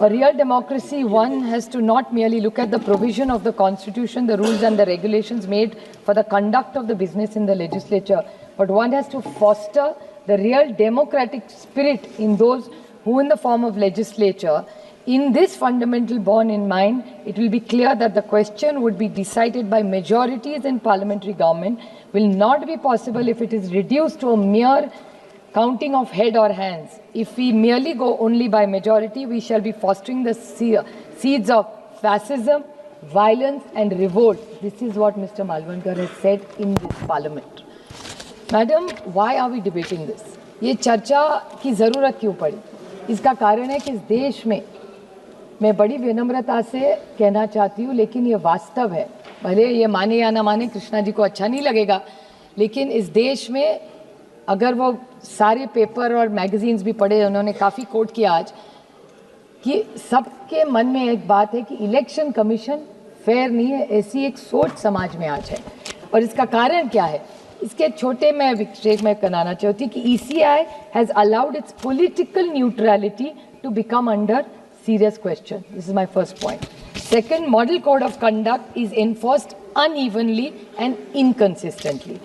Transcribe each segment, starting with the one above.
A real democracy, one has to not merely look at the provision of the constitution, the rules and the regulations made for the conduct of the business in the legislature, but one has to foster the real democratic spirit in those who in the form of legislature. In this fundamental bond in mind, it will be clear that the question would be decided by majorities in parliamentary government will not be possible if it is reduced to a mere counting of head or hands. If we merely go only by majority, we shall be fostering the seeds of fascism, violence and revolt. This is what Mr. Malvankar has said in this parliament. Madam, why are we debating this? ये चर्चा की ज़रूरत क्यों पड़ी? इसका कारण है कि इस देश में मैं बड़ी विनम्रता से कहना चाहती हूँ, लेकिन ये वास्तव है, भले ये माने या ना माने, कृष्णा जी को अच्छा नहीं लगेगा, लेकिन इस देश में अगर वो सारे पेपर और मैगजीन्स भी पढ़े, उन्होंने काफ़ी कोट किया आज, कि सबके मन में एक बात है कि इलेक्शन कमीशन फेयर नहीं है, ऐसी एक सोच समाज में आज है। और इसका कारण क्या है? इसके छोटे मैं विक्षेप में कराना चाहती कि ECI has allowed its political neutrality to become under serious question. This is my first point. Second, model code of conduct is enforced unevenly and inconsistently.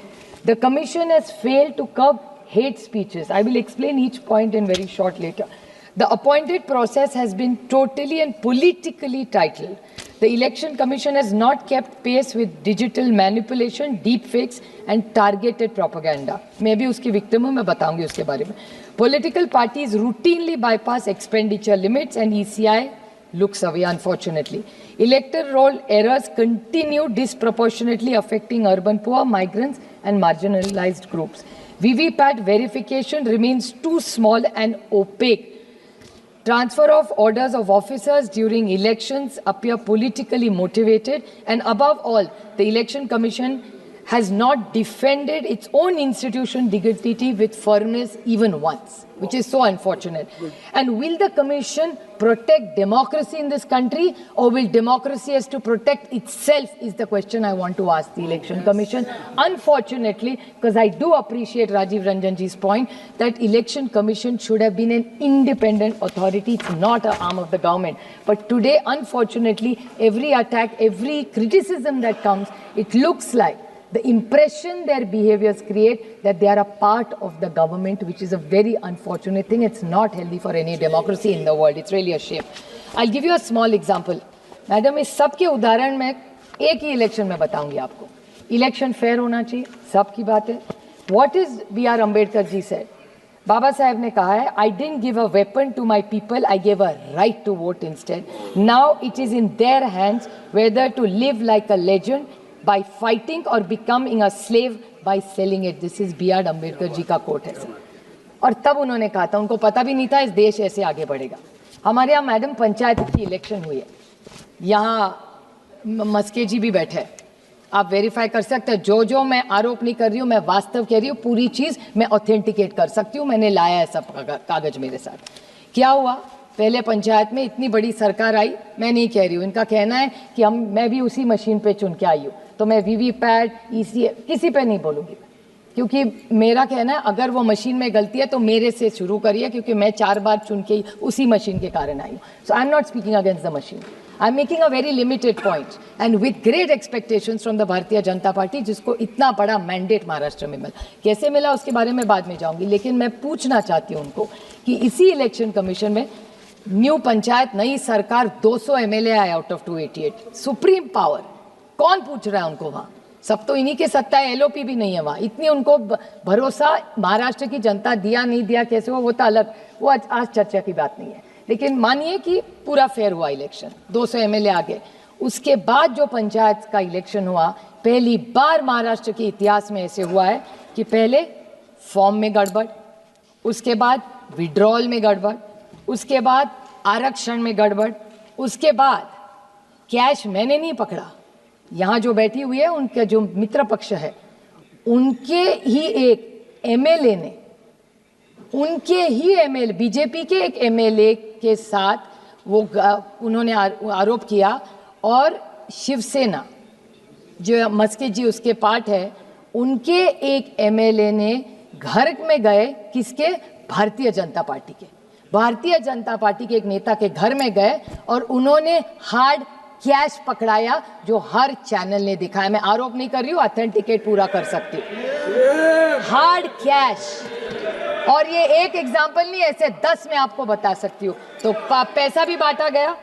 The commission has failed to curb hate speeches. I will explain each point in very short later. The appointed process has been totally and politically titled. The election commission has not kept pace with digital manipulation, deepfakes and targeted propaganda. मैं भी उसकी victim हूँ, मैं बताऊंगी उसके बारे में. Political parties routinely bypass expenditure limits and ECI looks away, unfortunately. Electoral roll errors continue disproportionately affecting urban poor, migrants and marginalized groups. VVPAT verification remains too small and opaque. Transfer of orders of officers during elections appear politically motivated, and above all, the Election Commission has not defended its own institution dignity with firmness even once, which is so unfortunate. And will the Commission protect democracy in this country, or will democracy has to protect itself, is the question I want to ask the Election Commission. Unfortunately, because I do appreciate Rajiv Ranjanji's point that Election Commission should have been an independent authority. It's not an arm of the government. But today, unfortunately, every attack, every criticism that comes, it looks like the impression their behaviors create that they are a part of the government, which is a very unfortunate thing. It's not healthy for any democracy in the world. It's really a shame. I'll give you a small example. Madam, इस सब के उदाहरण मैं एक ही election में बताऊंगी आपको. Election fair होना चाहिए, सब की बात है. What is B.R. Ambedkar ji said? Baba Saheb ने कहा है, I didn't give a weapon to my people, I gave a right to vote instead. Now it is in their hands whether to live like a legend by fighting or becoming a slave by selling it. This is B.R. Ambedkar जी का coat है sir. और तब उन्होंने कहा था, उनको पता भी नहीं था इस देश ऐसे आगे बढ़ेगा. हमारे यहाँ मैडम पंचायत की इलेक्शन हुई है, यहाँ मस्के जी भी बैठे हैं, आप वेरीफाई कर सकते हैं. जो जो मैं आरोप नहीं कर रही हूँ, मैं वास्तव कह रही हूँ, पूरी चीज़ मैं ऑथेंटिकेट कर सकती हूँ. मैंने लाया है सब कागज मेरे साथ. क्या हुआ? पहले पंचायत में इतनी बड़ी सरकार आई, मैं नहीं कह रही हूँ, इनका कहना है कि मैं भी उसी मशीन पे चुन के आई हूँ, तो मैं VVPAT, ECI किसी पे नहीं बोलूँगी, क्योंकि मेरा कहना है अगर वो मशीन में गलती है तो मेरे से शुरू करिए, क्योंकि मैं 4 बार चुन के उसी मशीन के कारण आई हूँ. So I am not speaking against the machine, I am making a very limited point and with great expectations from the Bharatiya Janata party, जिसको इतना बड़ा मैंडेट महाराष्ट्र में मिला. कैसे मिला उसके बारे में बाद में जाऊँगी, लेकिन मैं पूछना चाहती हूँ उनको कि इसी इलेक्शन कमीशन में न्यू पंचायत, नई सरकार, 200 MLA आए आउट ऑफ 288, सुप्रीम पावर. कौन पूछ रहा है उनको वहाँ? सब तो इन्हीं के सत्ता है, LOP भी नहीं है वहाँ. इतनी उनको भरोसा महाराष्ट्र की जनता दिया नहीं दिया कैसे हो, वो तो अलग, वो आज चर्चा की बात नहीं है. लेकिन मानिए कि पूरा फेयर हुआ इलेक्शन, 200 MLA आ गए. उसके बाद जो पंचायत का इलेक्शन हुआ, पहली बार महाराष्ट्र के इतिहास में ऐसे हुआ है कि पहले फॉर्म में गड़बड़, उसके बाद विड्रॉल में गड़बड़, उसके बाद आरक्षण में गड़बड़, उसके बाद कैश मैंने नहीं पकड़ा. यहाँ जो बैठी हुई है, उनके जो मित्र पक्ष है, उनके ही एक MLA ने, उनके ही MLA, बीजेपी के एक MLA के साथ वो उन्होंने आरोप किया, और शिवसेना जो मस्के जी उसके पार्ट है, उनके एक MLA ने घर में गए, किसके? भारतीय जनता पार्टी के. भारतीय जनता पार्टी के एक नेता के घर में गए और उन्होंने हार्ड कैश पकड़ाया, जो हर चैनल ने दिखाया। मैं आरोप नहीं कर रही हूँ, ऑथेंटिकेट पूरा कर सकती हूँ। हार्ड कैश, और ये एक एग्जाम्पल नहीं, ऐसे 10 मैं आपको बता सकती हूँ। तो पैसा भी बांटा गया।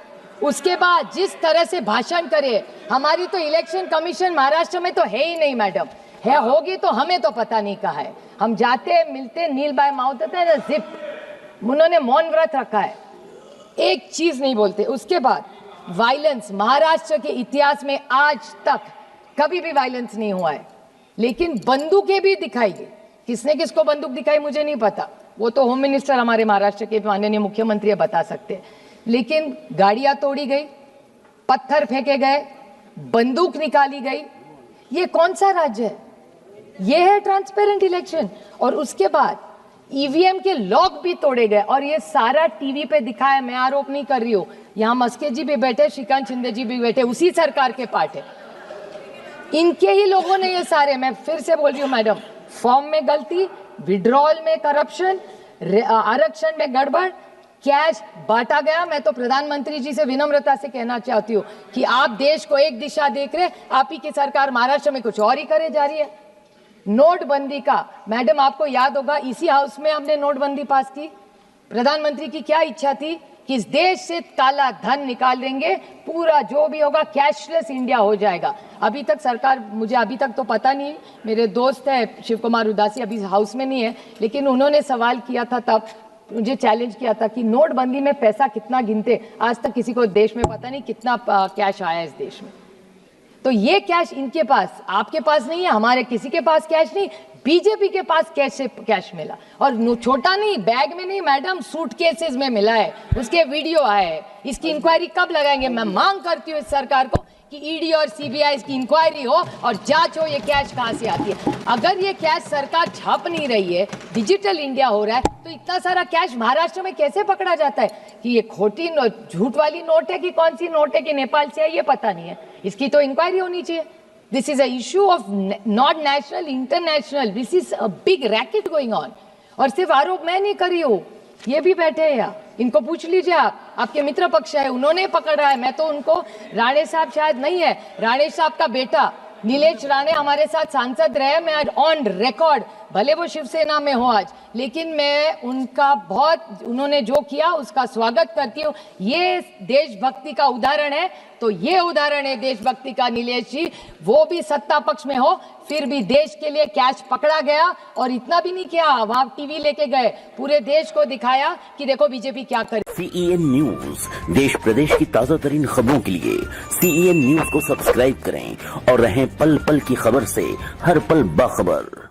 उसके बाद जिस तरह से भाषण करे, हमारी तो इलेक्शन कमीशन महाराष्ट्र में तो है ही नहीं मैडम, है होगी तो हमें तो पता नहीं कहा है। हम जाते मिलते नील बाय माउथ होते हैं ना, जिप, उन्होंने मौन व्रत रखा है, एक चीज नहीं बोलते। उसके बाद वायलेंस, महाराष्ट्र के इतिहास में आज तक कभी भी वायलेंस नहीं हुआ है, लेकिन बंदूकें भी दिखाई गई। किसने किसको बंदूक दिखाई मुझे नहीं पता, वो तो होम मिनिस्टर हमारे महाराष्ट्र के माननीय मुख्यमंत्री बता सकते हैं। लेकिन गाड़ियां तोड़ी गई, पत्थर फेंके गए, बंदूक निकाली गई। ये कौन सा राज्य है? ये है ट्रांसपेरेंट इलेक्शन। और उसके बाद ईवीएम के लॉक भी तोड़े गए, और ये सारा टीवी पे दिखाया। मैं आरोप नहीं कर रही हूँ, यहाँ मस्के जी भी बैठे, श्रीकांत शिंदे जी भी बैठे, उसी सरकार के पार्ट है, इनके ही लोगों ने ये सारे। मैं फिर से बोल रही हूँ मैडम, फॉर्म में गलती, विड्रॉल में करप्शन, आरक्षण में गड़बड़, कैश बांटा गया। मैं तो प्रधानमंत्री जी से विनम्रता से कहना चाहती हूँ कि आप देश को एक दिशा देख रहे, आप ही की सरकार महाराष्ट्र में कुछ और ही करे जा रही है। नोटबंदी का मैडम आपको याद होगा, इसी हाउस में हमने नोटबंदी पास की। प्रधानमंत्री की क्या इच्छा थी कि इस देश से काला धन निकाल देंगे, पूरा जो भी होगा कैशलेस इंडिया हो जाएगा। अभी तक सरकार, मुझे अभी तक तो पता नहीं, मेरे दोस्त है शिव कुमार उदासी अभी हाउस में नहीं है, लेकिन उन्होंने सवाल किया था, तब मुझे चैलेंज किया था कि नोटबंदी में पैसा कितना गिनते। आज तक किसी को देश में पता नहीं कितना कैश आया इस देश में। तो ये कैश इनके पास, आपके पास नहीं है, हमारे किसी के पास कैश नहीं, बीजेपी के पास कैश मिला। और छोटा नहीं, बैग में नहीं मैडम, सूटकेसेस में मिला है, उसके वीडियो आए हैं। इसकी इंक्वायरी कब लगाएंगे? मैं मांग करती हूँ इस सरकार को कि ईडी और सीबीआई इसकी इंक्वायरी हो और जांच हो, ये कैश कहाँ से आती है। अगर ये कैश सरकार छाप नहीं रही है, डिजिटल इंडिया हो रहा है, तो इतना सारा कैश महाराष्ट्र में कैसे पकड़ा जाता है? कि ये खोटी झूठ वाली नोट है कि कौन सी नोट है कि नेपाल से है, ये पता नहीं है। इसकी तो इंक्वायरी होनी चाहिए। This is a issue of not national, international. This is a big racket going on. और सिर्फ आरोप मैं नहीं कर रही हूँ, ये भी बैठे हैं यहाँ, इनको पूछ लीजिए आप, आपके मित्र पक्ष है, उन्होंने पकड़ा है। मैं तो उनको, राणे साहब शायद नहीं है, राणे साहब का बेटा नीलेश राणे हमारे साथ सांसद रहे। मैं ऑन रिकॉर्ड, भले वो शिवसेना में हो आज, लेकिन मैं उनका बहुत, उन्होंने जो किया उसका स्वागत करती हूँ। ये देशभक्ति का उदाहरण है, तो ये उदाहरण है देशभक्ति का नीलेश जी। वो भी सत्ता पक्ष में हो, फिर भी देश के लिए कैश पकड़ा गया। और इतना भी नहीं किया, वहां टीवी लेके गए, पूरे देश को दिखाया कि देखो बीजेपी क्या करे। CEN न्यूज, देश प्रदेश की ताजा तरीन खबरों के लिए CEN न्यूज को सब्सक्राइब करें और रहें पल पल की खबर से हर पल बाखबर।